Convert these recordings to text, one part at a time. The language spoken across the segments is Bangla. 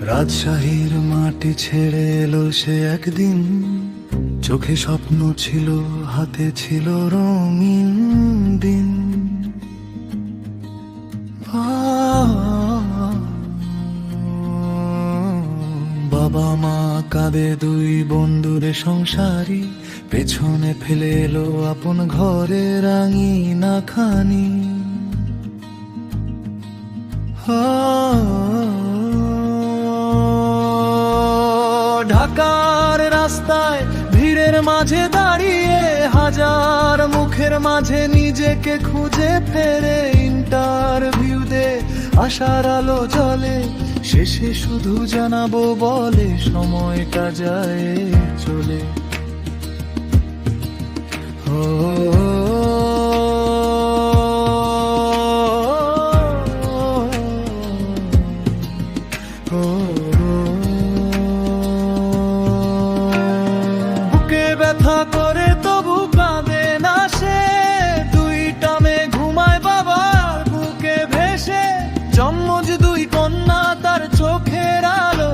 রাজশাহীর মাটি ছেড়ে এলো সে একদিন, চোখে স্বপ্ন ছিল, হাতে ছিল রঙিন দিন। বাবা মা কাঁদে, দুই বন্ধুরে সংসারী, পেছনে ফেলে এলো আপন ঘরে রাঙিনা খানি। ঢাকার রাস্তায় ভিড়ের মাঝে দাঁড়িয়ে, হাজার মুখের মাঝে নিজেকে খুঁজে ফেরে। ইন্টারভিউ দে আশার আলো জ্বলে, শেষে শুধু জানাবো বলে, সময়টা যায় চলে। বুকে ব্যথা করে তবু কাঁদে না সে, দুইটা মেয়ে ঘুমায় বাবার বুকে ভেসে। জন্মজ দুই কন্যা তার চোখের আলো,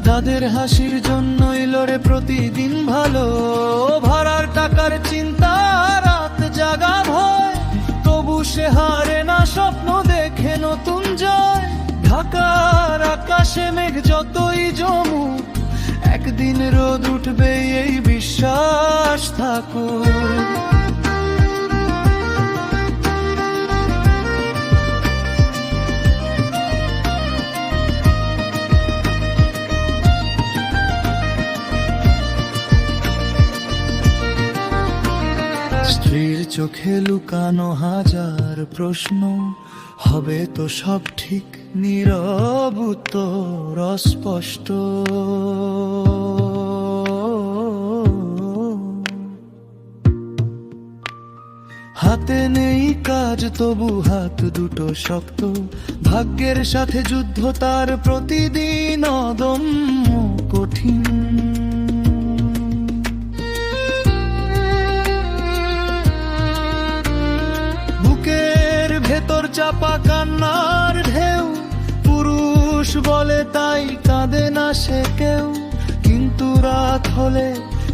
তাদের হাসির জন্যই লড়ে প্রতিদিন ভালো। ভাড়ার টাকার চিন্তা, রাত জাগা ভয়, তবু সে হারে না, স্বপ্ন দেখে নতুন জয়। ঢাকার আকাশে মেঘ যতই জমুক, একদিন রোদ উঠবে এই বিশ্বাস থাকুক। স্ত্রীর চোখে লুকানো হাজার প্রশ্ন, হবে তো সব ঠিক, নীরব উত্তর অস্পষ্ট। হাতে নেই কাজ তবু হাত দুটো শক্ত, ভাগ্যের সাথে যুদ্ধ তার প্রতিদিন অদম্য কঠিন। ভেতর চাপা কান্নার ঢেউ, পুরুষ বলে তাই কাঁদে না সে কেউ। কিন্তু রাত হলে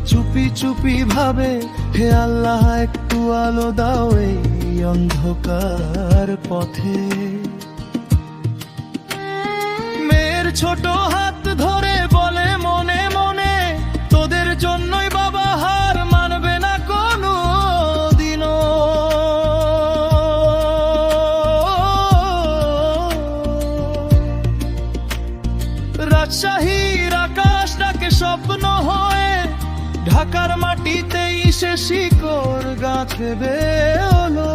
চুপি চুপি ভাবে, হে আল্লাহ একটু আলো দাও এই অন্ধকার পথে। মেয়ের ছোট হাত ধরে বলে মনে মনে, তোদের জন্যই বাবা হার মানবে না কোনো দিনও। রাজশাহীর আকাশটাকে স্বপ্ন হয়ে, ঢাকার মাটিতেই সে শিকড় গাঁথবে হলো।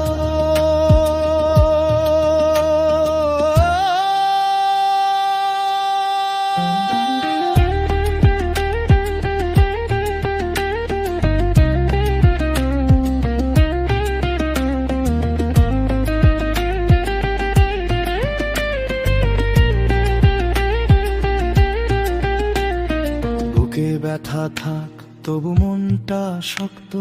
ব্যথা থাক তবু মনটা শক্ত,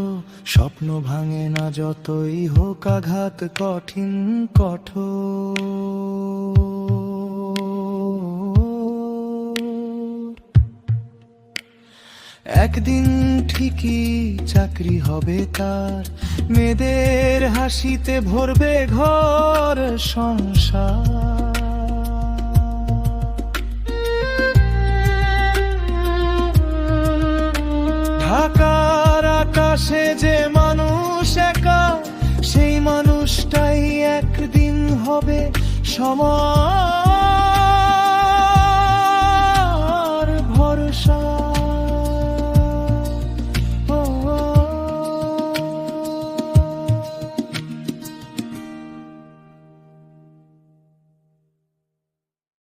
স্বপ্ন ভাঙে না যতই হোক আঘাত কঠিন কঠোর। একদিন ঠিকই চাকরি হবে তার, মেয়েদের হাসিতে ভরবে ঘর সংসার। ঢাকার আকাশে যে মানুষ একা, সেই মানুষটাই একদিন হবে সমান।